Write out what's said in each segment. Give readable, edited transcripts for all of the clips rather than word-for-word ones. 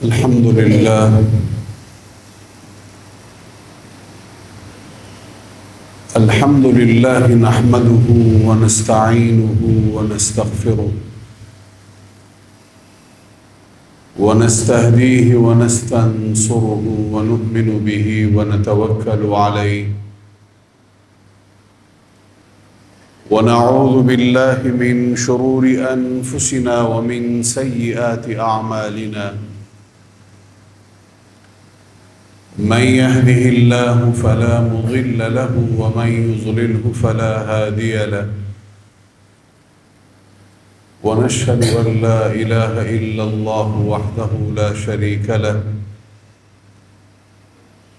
الحمد لله نحمده ونستعينه ونستغفره ونستهديه ونستنصره ونؤمن به ونتوكل عليه ونعوذ بالله من شرور أنفسنا ومن سيئات أعمالنا من يهده الله فلا مضل له ومن يضلله فلا هادي له ونشهد أن لا إله إلا الله وحده لا شريك له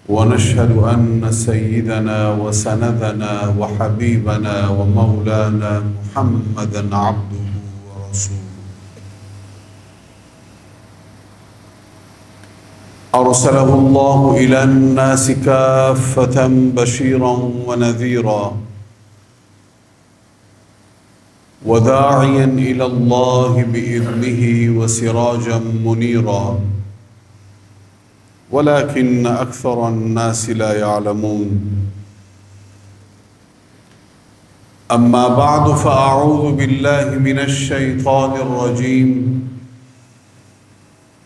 ونشهد أن سيدنا وسندنا وحبيبنا ومولانا محمدا عبده ورسوله أرسله الله إلى الناس كافة بشيرا ونذيرا وداعيا إلى الله بإذنه وسراجا منيرا ولكن أكثر الناس لا يعلمون أما بعد فأعوذ بالله من الشيطان الرجيم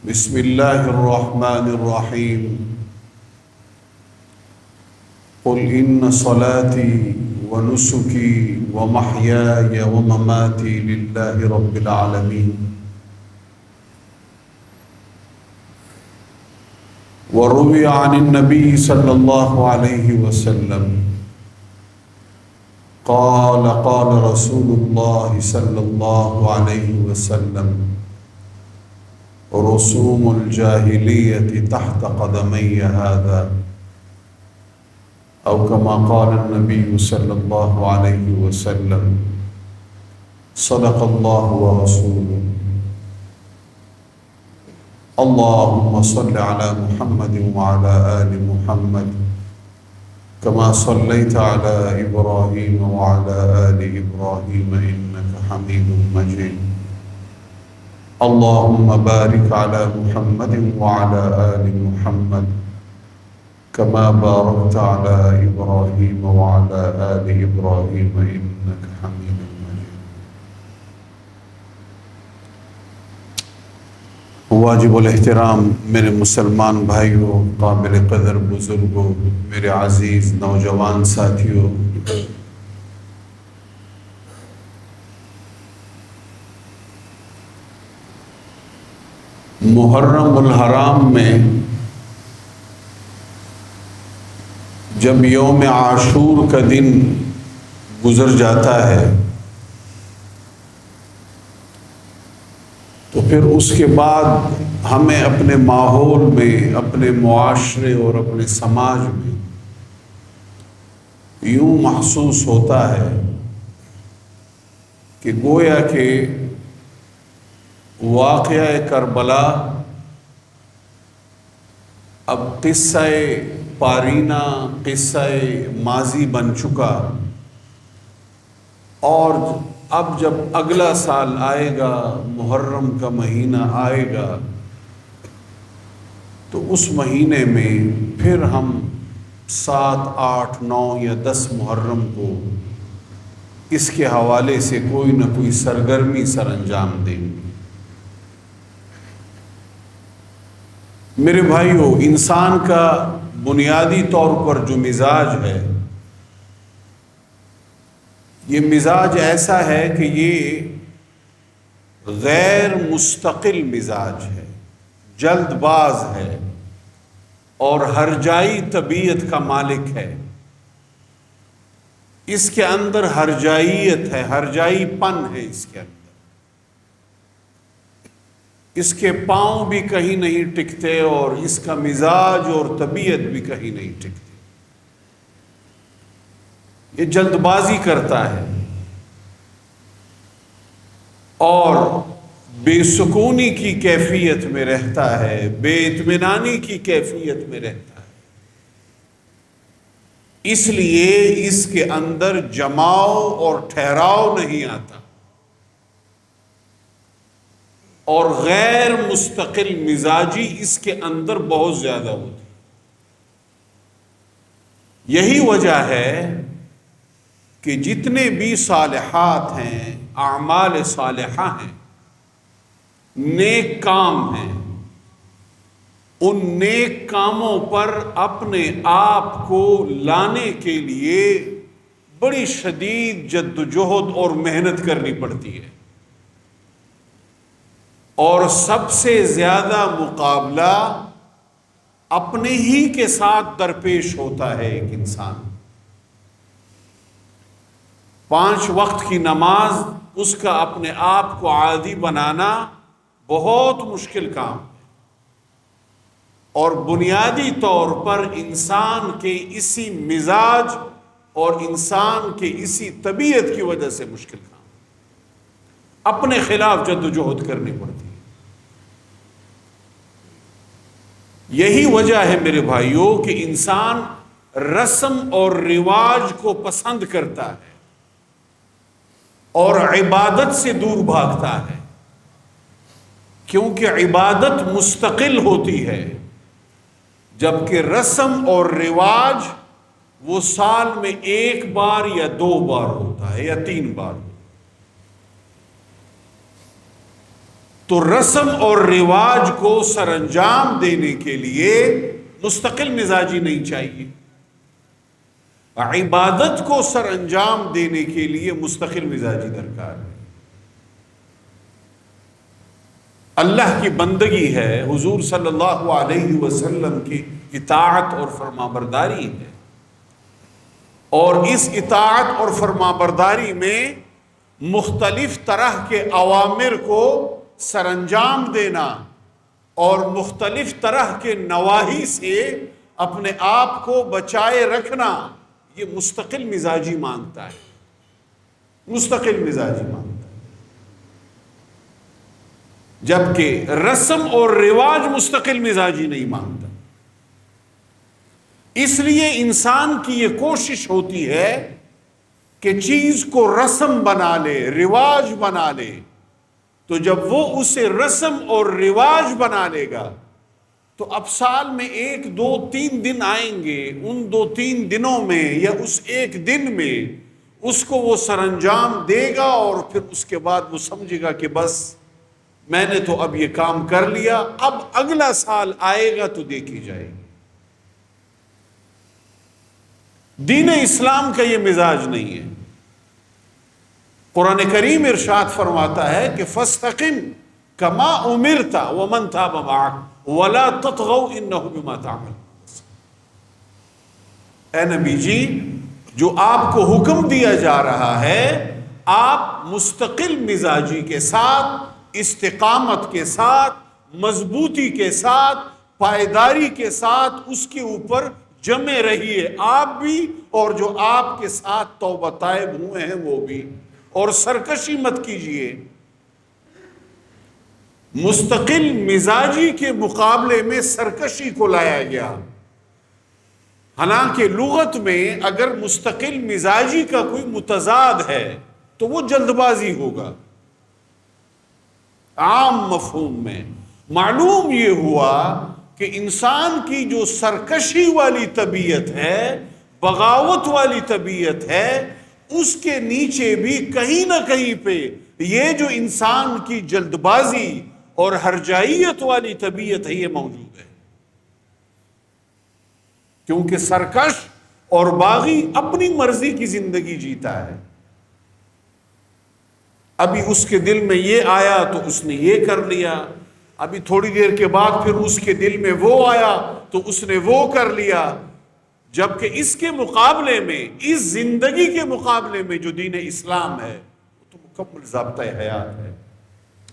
بسم الله الرحمن الرحيم قل إن صلاتي ونسكي ومحياي ومماتي لله رب العالمين وروي عن النبي صلى الله عليه وسلم قال رسول الله صلى الله عليه وسلم رسوم الجاهلية تحت قدمي هذا أو كما قال النبي صلى الله عليه وسلم صدق الله ورسوله اللهم صل على محمد وعلى آل محمد كما صليت على إبراهيم وعلى آل إبراهيم إنك حميد مجيد اللهم بارك على محمد وعلى آل محمد كما باركت على إبراهيم وعلى آل إبراهيم إنك حميد مجيد. واجب الاحترام میرے مسلمان بھائیوں، قابل قدر بزرگوں، میرے عزیز نوجوان ساتھیوں، محرم الحرام میں جب یوم عاشور کا دن گزر جاتا ہے تو پھر اس کے بعد ہمیں اپنے ماحول میں، اپنے معاشرے اور اپنے سماج میں یوں محسوس ہوتا ہے کہ گویا کہ واقعہ کربلا اب قصہ پارینہ، قصہ ماضی بن چکا، اور اب جب اگلا سال آئے گا، محرم کا مہینہ آئے گا، تو اس مہینے میں پھر ہم 7، 8، 9 یا 10 محرم کو اس کے حوالے سے کوئی نہ کوئی سرگرمی سر انجام دیں گے۔ میرے بھائیو، انسان کا بنیادی طور پر جو مزاج ہے، یہ مزاج ایسا ہے کہ یہ غیر مستقل مزاج ہے، جلد باز ہے اور ہرجائی طبیعت کا مالک ہے۔ اس کے اندر ہرجائیت ہے، ہرجائی پن ہے اس کے اندر۔ اس کے پاؤں بھی کہیں نہیں ٹکتے اور اس کا مزاج اور طبیعت بھی کہیں نہیں ٹکتی۔ یہ جلد بازی کرتا ہے اور بے سکونی کی کیفیت میں رہتا ہے، بے اطمینانی کی کیفیت میں رہتا ہے۔ اس لیے اس کے اندر جماؤ اور ٹھہراؤ نہیں آتا، اور غیر مستقل مزاجی اس کے اندر بہت زیادہ ہوتی. یہی وجہ ہے کہ جتنے بھی صالحات ہیں، اعمال صالحہ ہیں، نیک کام ہیں، ان نیک کاموں پر اپنے آپ کو لانے کے لیے بڑی شدید جدوجہد اور محنت کرنی پڑتی ہے. اور سب سے زیادہ مقابلہ اپنے ہی کے ساتھ درپیش ہوتا ہے. ایک انسان 5 وقت کی نماز، اس کا اپنے آپ کو عادی بنانا بہت مشکل کام ہے. اور بنیادی طور پر انسان کے اسی مزاج اور انسان کے اسی طبیعت کی وجہ سے مشکل کام، اپنے خلاف جدوجہد کرنی پڑتی ہے. یہی وجہ ہے میرے بھائیوں کہ انسان رسم اور رواج کو پسند کرتا ہے اور عبادت سے دور بھاگتا ہے، کیونکہ عبادت مستقل ہوتی ہے، جبکہ رسم اور رواج وہ سال میں 1 بار یا 2 بار ہوتا ہے یا 3 بار. تو رسم اور رواج کو سر انجام دینے کے لیے مستقل مزاجی نہیں چاہیے. عبادت کو سر انجام دینے کے لیے مستقل مزاجی درکار ہے. اللہ کی بندگی ہے، حضور صلی اللہ علیہ وسلم کی اطاعت اور فرمانبرداری ہے، اور اس اطاعت اور فرمانبرداری میں مختلف طرح کے اوامر کو سر انجام دینا اور مختلف طرح کے نواہی سے اپنے آپ کو بچائے رکھنا، یہ مستقل مزاجی مانگتا ہے. مستقل مزاجی مانگتا ہے. جبکہ رسم اور رواج مستقل مزاجی نہیں مانگتا. اس لیے انسان کی یہ کوشش ہوتی ہے کہ چیز کو رسم بنا لے، رواج بنا لے. تو جب وہ اسے رسم اور رواج بنا لے گا تو اب سال میں 1 2 3 دن آئیں گے، ان 2 3 دنوں میں یا اس 1 دن میں اس کو وہ سر انجام دے گا، اور پھر اس کے بعد وہ سمجھے گا کہ بس میں نے تو اب یہ کام کر لیا، اب اگلا سال آئے گا تو دیکھی جائے گی. دین اسلام کا یہ مزاج نہیں ہے. قرآن کریم ارشاد فرماتا ہے کہ فاستقم کما امرت ومن تاب معک ولا تطغوا انہ بما تعملون. اے نبی جی، جو آپ کو حکم دیا جا رہا ہے، آپ مستقل مزاجی کے ساتھ، استقامت کے ساتھ، مضبوطی کے ساتھ، پائیداری کے ساتھ اس کے اوپر جمے رہیے، آپ بھی اور جو آپ کے ساتھ توبہ طائب ہوئے ہیں وہ بھی، اور سرکشی مت کیجیے. مستقل مزاجی کے مقابلے میں سرکشی کو لایا گیا. حالانکہ لغت میں اگر مستقل مزاجی کا کوئی متضاد ہے تو وہ جلد بازی ہوگا. عام مفہوم میں معلوم یہ ہوا کہ انسان کی جو سرکشی والی طبیعت ہے، بغاوت والی طبیعت ہے، اس کے نیچے بھی کہیں نہ کہیں پہ یہ جو انسان کی جلد بازی اور ہرجائیت والی طبیعت ہے، یہ موجود ہے. کیونکہ سرکش اور باغی اپنی مرضی کی زندگی جیتا ہے. ابھی اس کے دل میں یہ آیا تو اس نے یہ کر لیا، ابھی تھوڑی دیر کے بعد پھر اس کے دل میں وہ آیا تو اس نے وہ کر لیا. جبکہ اس کے مقابلے میں، اس زندگی کے مقابلے میں جو دین اسلام ہے وہ تو مکمل ضابطۂ حیات ہے.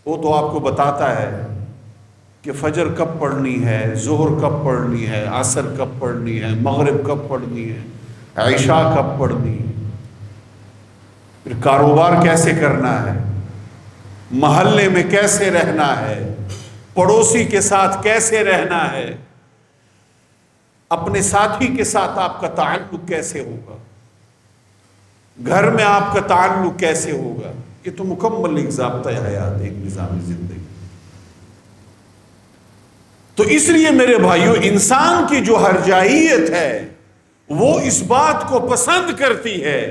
وہ تو آپ کو بتاتا ہے کہ فجر کب پڑھنی ہے، ظہر کب پڑھنی ہے، عصر کب پڑھنی ہے، مغرب کب پڑھنی ہے، عشاء کب پڑھنی ہے، پھر کاروبار کیسے کرنا ہے، محلے میں کیسے رہنا ہے، پڑوسی کے ساتھ کیسے رہنا ہے، اپنے ساتھی کے ساتھ آپ کا تعلق کیسے ہوگا، گھر میں آپ کا تعلق کیسے ہوگا. یہ تو مکمل ایک ضابطۂ حیات، ایک نظام زندگی. تو اس لیے میرے بھائیوں، انسان کی جو ہرجائیت ہے وہ اس بات کو پسند کرتی ہے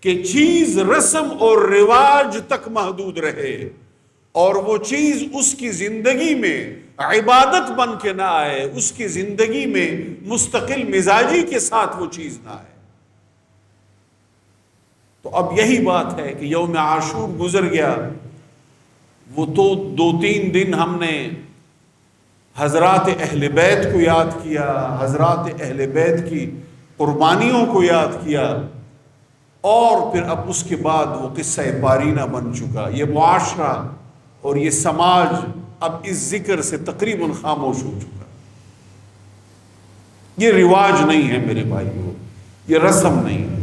کہ چیز رسم اور رواج تک محدود رہے، اور وہ چیز اس کی زندگی میں عبادت بن کے نہ آئے، اس کی زندگی میں مستقل مزاجی کے ساتھ وہ چیز نہ آئے۔ تو اب یہی بات ہے کہ یوم عاشور گزر گیا، وہ تو 2-3 دن ہم نے حضرات اہل بیت کو یاد کیا، حضرات اہل بیت کی قربانیوں کو یاد کیا، اور پھر اب اس کے بعد وہ قصہ پارینہ بن چکا۔ یہ معاشرہ اور یہ سماج اب اس ذکر سے تقریباً خاموش ہو چکا۔ یہ رواج نہیں ہے میرے بھائیوں، یہ رسم نہیں ہے۔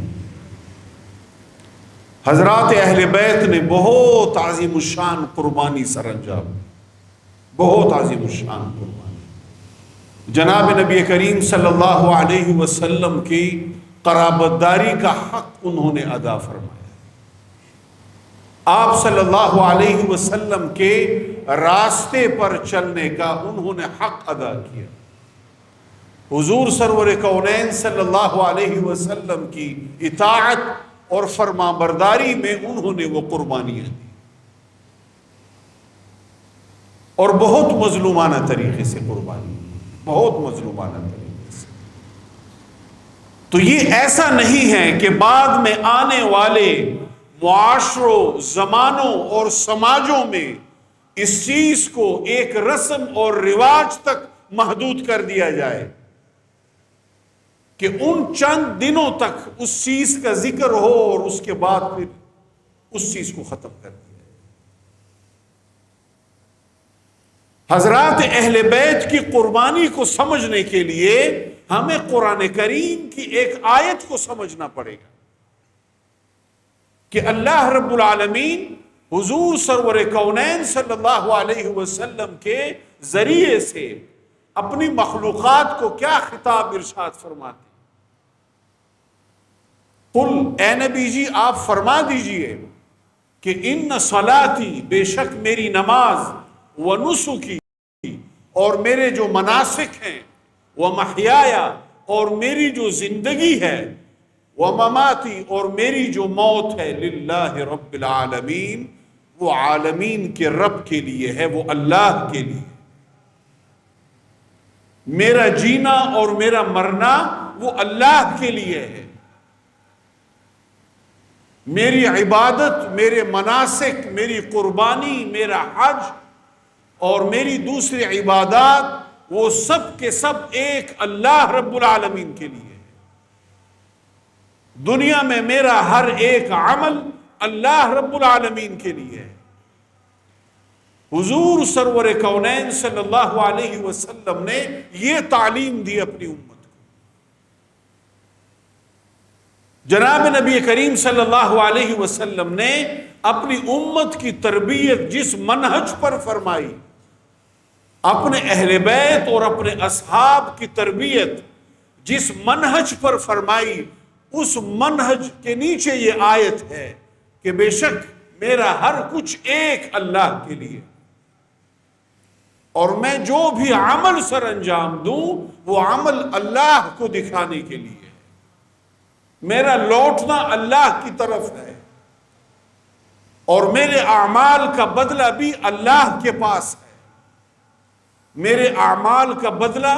حضرات اہل بیت نے بہت عظیم الشان قربانی سر انجام، بہت عظیم الشان قربانی۔ جناب نبی کریم صلی اللہ علیہ وسلم کی قرابت داری کا حق انہوں نے ادا فرمایا۔ آپ صلی اللہ علیہ وسلم کے راستے پر چلنے کا انہوں نے حق ادا کیا۔ حضور سرور کونین صلی اللہ علیہ وسلم کی اطاعت اور فرما برداری میں انہوں نے وہ قربانیاں دی، اور بہت مظلومانہ طریقے سے قربانی، بہت مظلومانہ طریقے سے۔ تو یہ ایسا نہیں ہے کہ بعد میں آنے والے معاشروں، زمانوں اور سماجوں میں اس چیز کو ایک رسم اور رواج تک محدود کر دیا جائے کہ ان چند دنوں تک اس چیز کا ذکر ہو اور اس کے بعد پھر اس چیز کو ختم کر دیا جائے۔ حضرات اہل بیت کی قربانی کو سمجھنے کے لیے ہمیں قرآن کریم کی ایک آیت کو سمجھنا پڑے گا کہ اللہ رب العالمین حضور سرور کونین صلی اللہ علیہ وسلم کے ذریعے سے اپنی مخلوقات کو کیا خطاب ارشاد فرماتے۔ قل، اے نبی جی آپ فرما دیجئے کہ ان صلاتی، بے شک میری نماز، ونسکی، اور میرے جو مناسک ہیں، ومحیایا، اور میری جو زندگی ہے، ومماتی، اور میری جو موت ہے، للہ رب العالمین، وہ عالمین کے رب کے لیے ہے، وہ اللہ کے لیے۔ میرا جینا اور میرا مرنا وہ اللہ کے لیے ہے۔ میری عبادت، میرے مناسک، میری قربانی، میرا حج اور میری دوسری عبادات، وہ سب کے سب ایک اللہ رب العالمین کے لیے ہے۔ دنیا میں میرا ہر ایک عمل اللہ رب العالمین کے لیے ہے۔ حضور سرور کونین صلی اللہ علیہ وسلم نے یہ تعلیم دی اپنی امت کو۔ جناب نبی کریم صلی اللہ علیہ وسلم نے اپنی امت کی تربیت جس منہج پر فرمائی، اپنے اہل بیت اور اپنے اصحاب کی تربیت جس منہج پر فرمائی، اس منہج کے نیچے یہ آیت ہے کہ بے شک میرا ہر کچھ ایک اللہ کے لیے، اور میں جو بھی عمل سر انجام دوں وہ عمل اللہ کو دکھانے کے لیے ہے، میرا لوٹنا اللہ کی طرف ہے، اور میرے اعمال کا بدلہ بھی اللہ کے پاس ہے۔ میرے اعمال کا بدلہ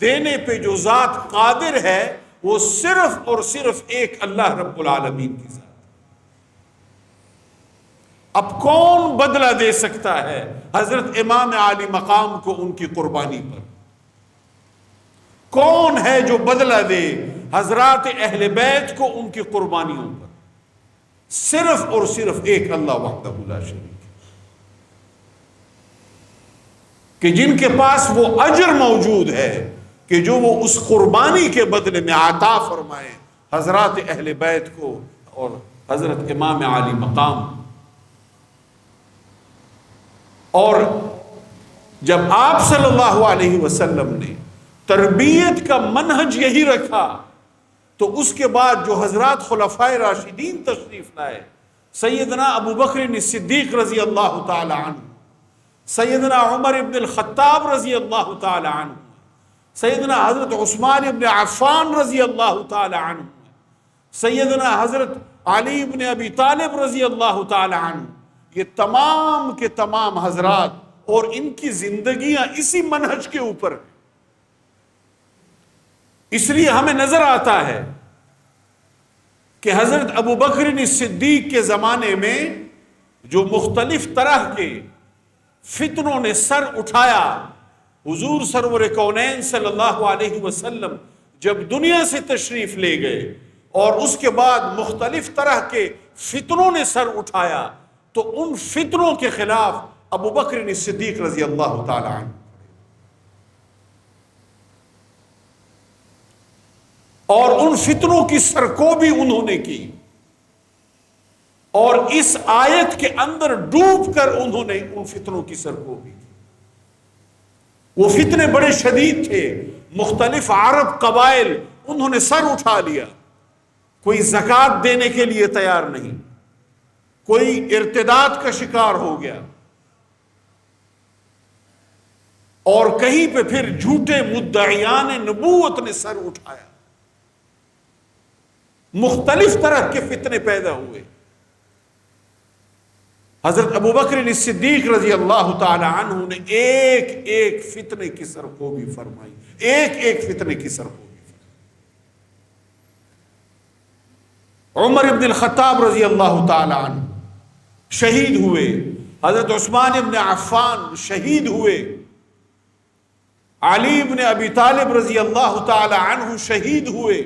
دینے پہ جو ذات قادر ہے وہ صرف اور صرف ایک اللہ رب العالمین کی ذات۔ اب کون بدلہ دے سکتا ہے حضرت امام عالی مقام کو ان کی قربانی پر؟ کون ہے جو بدلہ دے حضرات اہل بیت کو ان کی قربانیوں پر؟ صرف اور صرف ایک اللہ وحدہ لا شریک، کہ جن کے پاس وہ اجر موجود ہے کہ جو وہ اس قربانی کے بدلے میں عطا فرمائے حضرات اہل بیت کو اور حضرت امام عالی مقام۔ اور جب آپ صلی اللہ علیہ وسلم نے تربیت کا منہج یہی رکھا تو اس کے بعد جو حضرات خلفائے راشدین تشریف لائے، سیدنا ابو بکر صدیق رضی اللہ تعالی عنہ، سیدنا عمر ابن الخطاب رضی اللہ تعالی عنہ، سیدنا حضرت عثمان ابن عفان رضی اللہ تعالی عنہ، سیدنا حضرت علی ابن ابی طالب رضی اللہ تعالی عنہ، یہ تمام کے تمام حضرات اور ان کی زندگیاں اسی منہج کے اوپر ہیں۔ اس لیے ہمیں نظر آتا ہے کہ حضرت ابو بکر صدیق کے زمانے میں جو مختلف طرح کے فتنوں نے سر اٹھایا، حضور سرور کونین صلی اللہ علیہ وسلم جب دنیا سے تشریف لے گئے اور اس کے بعد مختلف طرح کے فتنوں نے سر اٹھایا، تو ان فتنوں کے خلاف ابو بکر صدیق رضی اللہ تعالی عنہ اور ان فتنوں کی سرکوبی انہوں نے کی، اور اس آیت کے اندر ڈوب کر انہوں نے ان فتنوں کی سرکوبی کی۔ وہ فتنے بڑے شدید تھے، مختلف عرب قبائل انہوں نے سر اٹھا لیا، کوئی زکوٰۃ دینے کے لیے تیار نہیں، کوئی ارتداد کا شکار ہو گیا، اور کہیں پہ پھر جھوٹے مدعیان نبوت نے سر اٹھایا، مختلف طرح کے فتنے پیدا ہوئے۔ حضرت ابو بکر صدیق رضی اللہ تعالی عنہ نے ایک ایک فتنے کی سرکوبی فرمائی، ایک ایک فتنے کی سرکوبی فرمائی۔ عمر ابن الخطاب رضی اللہ تعالی عنہ شہید ہوئے، حضرت عثمان ابن عفان شہید ہوئے، علی ابن ابی طالب رضی اللہ تعالی عنہ شہید ہوئے۔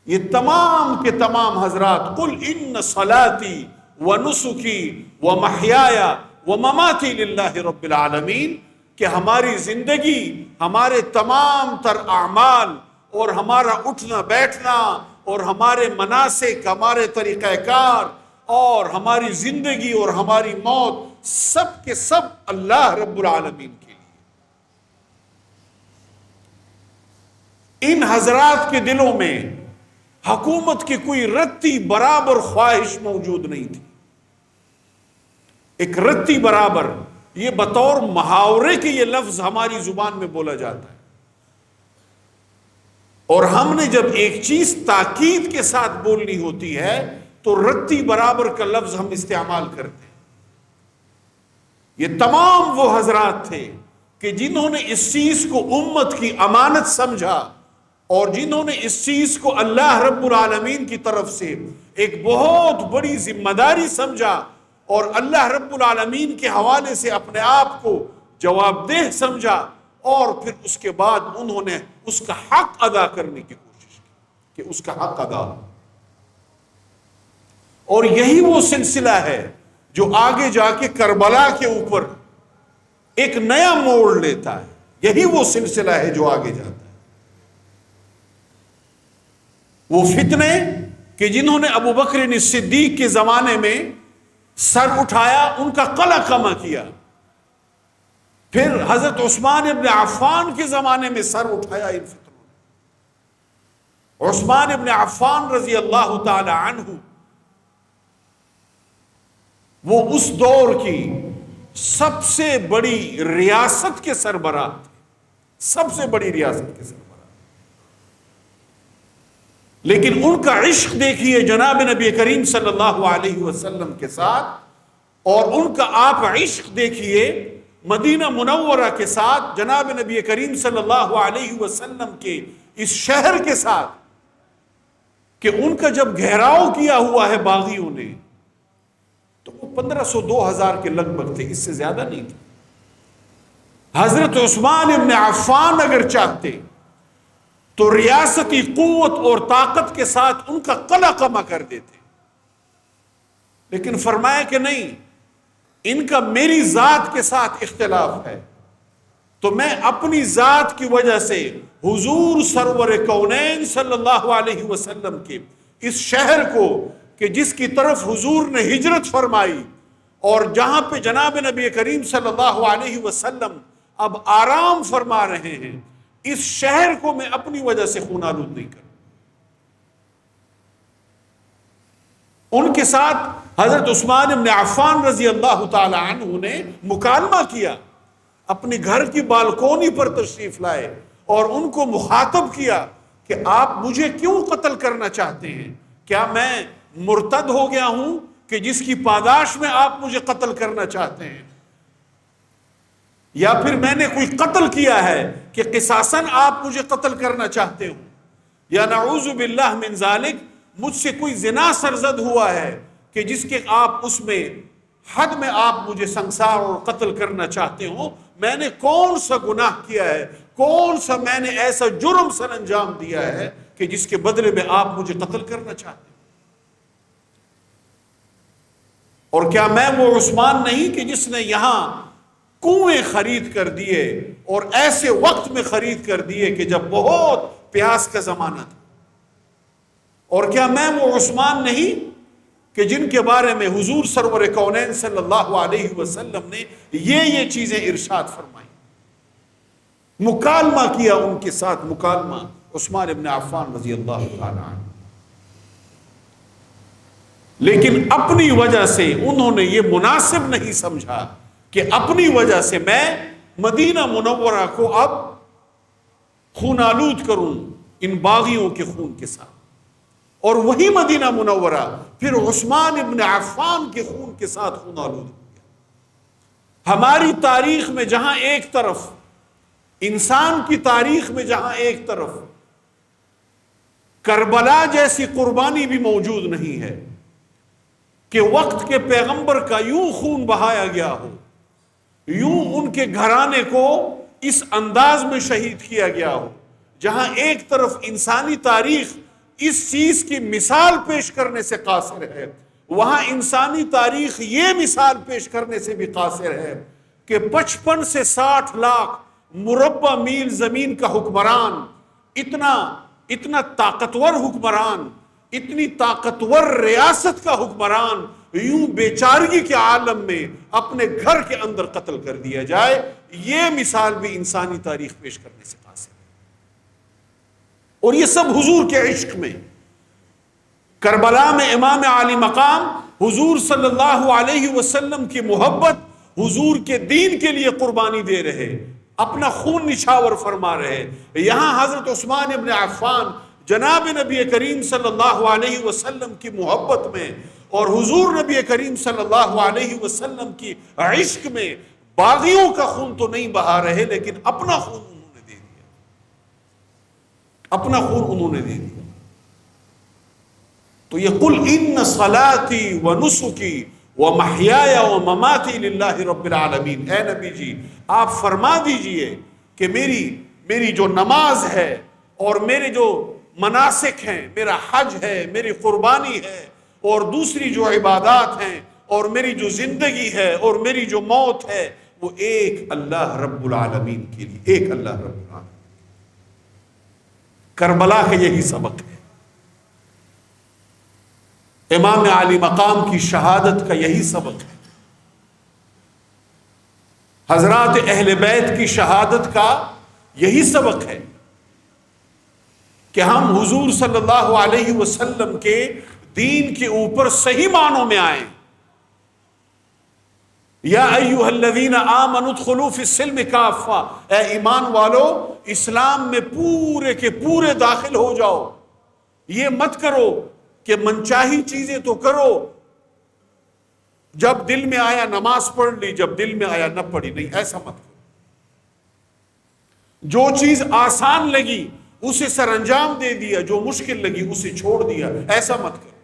یہ تمام کے تمام حضرات قل ان صلاتی ونسکی ومحیایا ومماتی للہ رب العالمین، کہ ہماری زندگی، ہمارے تمام تر اعمال اور ہمارا اٹھنا بیٹھنا اور ہمارے مناسک، ہمارے طریقہ کار اور ہماری زندگی اور ہماری موت سب کے سب اللہ رب العالمین کے لیے۔ ان حضرات کے دلوں میں حکومت کی کوئی رتی برابر خواہش موجود نہیں تھی، ایک رتی برابر، یہ بطور محاورے کے یہ لفظ ہماری زبان میں بولا جاتا ہے، اور ہم نے جب ایک چیز تاکید کے ساتھ بولنی ہوتی ہے تو رتی برابر کا لفظ ہم استعمال کرتے ہیں۔ یہ تمام وہ حضرات تھے کہ جنہوں نے اس چیز کو امت کی امانت سمجھا، اور جنہوں نے اس چیز کو اللہ رب العالمین کی طرف سے ایک بہت بڑی ذمہ داری سمجھا، اور اللہ رب العالمین کے حوالے سے اپنے آپ کو جواب دہ سمجھا، اور پھر اس کے بعد انہوں نے اس کا حق ادا کرنے کی کوشش کی کہ اس کا حق ادا ہو۔ اور یہی وہ سلسلہ ہے جو آگے جا کے کربلا کے اوپر ایک نیا موڑ لیتا ہے، یہی وہ سلسلہ ہے جو آگے جاتا ہے۔ وہ فتنے کہ جنہوں نے ابو بکر صدیق کے زمانے میں سر اٹھایا، ان کا قلع کما کیا، پھر حضرت عثمان ابن عفان کے زمانے میں سر اٹھایا ان فتنوں نے۔ عثمان ابن عفان رضی اللہ تعالی عنہ وہ اس دور کی سب سے بڑی ریاست کے سربراہ تھے، سب سے بڑی ریاست کے سربراہ، لیکن ان کا عشق دیکھیے جناب نبی کریم صلی اللہ علیہ وسلم کے ساتھ، اور ان کا آپ عشق دیکھیے مدینہ منورہ کے ساتھ، جناب نبی کریم صلی اللہ علیہ وسلم کے اس شہر کے ساتھ، کہ ان کا جب گھیراؤ کیا ہوا ہے باغیوں نے تو وہ 1500 2000 کے لگ بھگ تھے، اس سے زیادہ نہیں تھے۔ حضرت عثمان ابن عفان اگر چاہتے تو ریاستی قوت اور طاقت کے ساتھ ان کا قلع کما کر دیتے، لیکن فرمایا کہ نہیں، ان کا میری ذات کے ساتھ اختلاف ہے، تو میں اپنی ذات کی وجہ سے حضور سرور کونین صلی اللہ علیہ وسلم کے اس شہر کو، کہ جس کی طرف حضور نے ہجرت فرمائی اور جہاں پہ جناب نبی کریم صلی اللہ علیہ وسلم اب آرام فرما رہے ہیں، اس شہر کو میں اپنی وجہ سے خون آلود نہیں کروں۔ ان کے ساتھ حضرت عثمان ابن عفان رضی اللہ تعالی عنہ نے مکالمہ کیا، اپنے گھر کی بالکونی پر تشریف لائے اور ان کو مخاطب کیا کہ آپ مجھے کیوں قتل کرنا چاہتے ہیں؟ کیا میں مرتد ہو گیا ہوں کہ جس کی پاداش میں آپ مجھے قتل کرنا چاہتے ہیں؟ یا پھر میں نے کوئی قتل کیا ہے کہ قصاصاً آپ مجھے قتل کرنا چاہتے ہو؟ یا نعوذ باللہ من ذالک، مجھ سے کوئی زنا سرزد ہوا ہے کہ جس کے آپ اس میں حد میں آپ مجھے سنسار اور قتل کرنا چاہتے ہو؟ میں نے کون سا گناہ کیا ہے، کون سا میں نے ایسا جرم سر انجام دیا ہے کہ جس کے بدلے میں آپ مجھے قتل کرنا چاہتے ہیں؟ اور کیا میں وہ عثمان نہیں کہ جس نے یہاں کنویں خرید کر دیے اور ایسے وقت میں خرید کر دیے کہ جب بہت پیاس کا زمانہ تھا؟ اور کیا میں وہ عثمان نہیں کہ جن کے بارے میں حضور سرور کونین صلی اللہ علیہ وسلم نے یہ چیزیں ارشاد فرمائی؟ مکالمہ کیا ان کے ساتھ، مکالمہ عثمان ابن عفان رضی اللہ تعالی عنہ۔ لیکن اپنی وجہ سے انہوں نے یہ مناسب نہیں سمجھا کہ اپنی وجہ سے میں مدینہ منورہ کو اب خون آلود کروں ان باغیوں کے خون کے ساتھ، اور وہی مدینہ منورہ پھر عثمان ابن عفان کے خون کے ساتھ خون آلود ہو گیا۔ ہماری تاریخ میں جہاں ایک طرف، انسان کی تاریخ میں جہاں ایک طرف کربلا جیسی قربانی بھی موجود نہیں ہے کہ وقت کے پیغمبر کا یوں خون بہایا گیا ہو، یوں ان کے گھرانے کو اس انداز میں شہید کیا گیا ہو، جہاں ایک طرف انسانی تاریخ اس چیز کی مثال پیش کرنے سے قاصر ہے، وہاں انسانی تاریخ یہ مثال پیش کرنے سے بھی قاصر ہے کہ 55 سے 60 لاکھ مربع میل زمین کا حکمران، اتنا طاقتور حکمران، اتنی طاقتور ریاست کا حکمران یوں بیچارگی کے عالم میں اپنے گھر کے اندر قتل کر دیا جائے، یہ مثال بھی انسانی تاریخ پیش کرنے سے قاصر ہے۔ اور یہ سب حضور کے عشق میں، کربلا میں امام عالی مقام حضور صلی اللہ علیہ وسلم کی محبت، حضور کے دین کے لیے قربانی دے رہے، اپنا خون نچھاور فرما رہے۔ یہاں حضرت عثمان ابن عفان جناب نبی کریم صلی اللہ علیہ وسلم کی محبت میں اور حضور نبی کریم صلی اللہ علیہ وسلم کی عشق میں باغیوں کا خون تو نہیں بہا رہے، لیکن اپنا خون انہوں نے دے دیا، اپنا خون انہوں نے دے دیا۔ تو یہ قل ان صلاتی و نسکی و محیای و مماتی للہ رب العالمین، اے نبی جی آپ فرما دیجئے کہ میری جو نماز ہے اور میرے جو مناسک ہیں، میرا حج ہے، میری قربانی ہے، اور دوسری جو عبادات ہیں، اور میری جو زندگی ہے اور میری جو موت ہے، وہ ایک اللہ رب العالمین کے لیے، ایک اللہ رب العالمین۔ کربلا کا یہی سبق ہے، امام علی مقام کی شہادت کا یہی سبق ہے، حضرات اہل بیت کی شہادت کا یہی سبق ہے کہ ہم حضور صلی اللہ علیہ وسلم کے دین کے اوپر صحیح معنوں میں آئیں۔ یا ایھا الذین آمنوا ادخلوا فی السلم کافہ، اے ایمان والو اسلام میں پورے کے پورے داخل ہو جاؤ۔ یہ مت کرو کہ منچاہی چیزیں تو کرو، جب دل میں آیا نماز پڑھ لی، جب دل میں آیا نہ پڑھی، نہیں، ایسا مت کرو۔ جو چیز آسان لگی اسے سر انجام دے دیا، جو مشکل لگی اسے چھوڑ دیا، ایسا مت کرو۔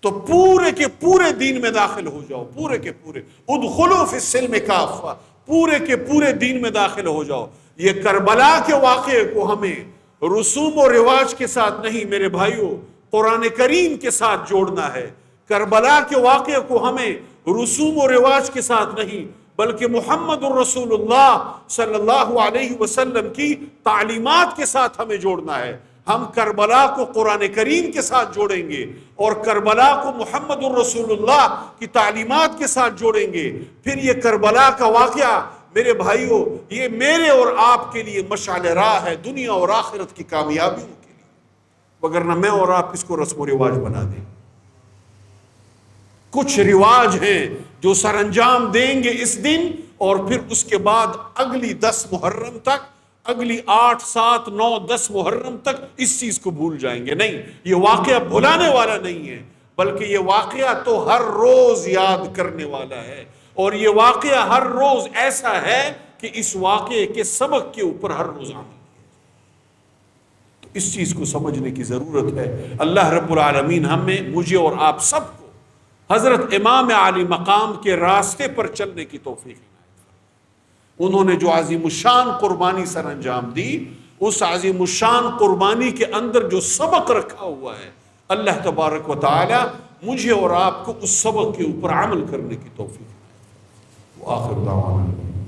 تو پورے کے پورے دین میں داخل ہو جاؤ، پورے کے پورے، ادخلوا فی السلم کافہ، پورے کے پورے دین میں داخل ہو جاؤ۔ یہ کربلا کے واقعے کو ہمیں رسوم و رواج کے ساتھ نہیں میرے بھائیوں، قرآن کریم کے ساتھ جوڑنا ہے۔ کربلا کے واقعے کو ہمیں رسوم و رواج کے ساتھ نہیں بلکہ محمد الرسول اللہ صلی اللہ علیہ وسلم کی تعلیمات کے ساتھ ہمیں جوڑنا ہے۔ ہم کربلا کو قرآن کریم کے ساتھ جوڑیں گے اور کربلا کو محمد الرسول اللہ کی تعلیمات کے ساتھ جوڑیں گے، پھر یہ کربلا کا واقعہ میرے بھائیوں یہ میرے اور آپ کے لیے مشعل راہ ہے دنیا اور آخرت کی کامیابیوں کے لیے، وگرنہ میں اور آپ اس کو رسم و رواج بنا دیں۔ کچھ رواج ہیں جو سر انجام دیں گے اس دن، اور پھر اس کے بعد اگلی 10 محرم تک، اگلی 8 7 9 10 محرم تک اس چیز کو بھول جائیں گے. نہیں، یہ واقعہ بھلانے والا نہیں ہے، بلکہ یہ واقعہ تو ہر روز یاد کرنے والا ہے، اور یہ واقعہ ہر روز ایسا ہے کہ اس واقعے کے سبق کے اوپر ہر روز عمل. تو اس چیز کو سمجھنے کی ضرورت ہے. اللہ رب العالمین ہمیں، مجھے اور آپ سب کو حضرت امام علی مقام کے راستے پر چلنے کی توفیق عنایت فرمائے. انہوں نے جو عظیم الشان قربانی سر انجام دی، اس عظیم الشان قربانی کے اندر جو سبق رکھا ہوا ہے، اللہ تبارک و تعالی مجھے اور آپ کو اس سبق کے اوپر عمل کرنے کی توفیق عنایت فرمائے. وآخر دعوانا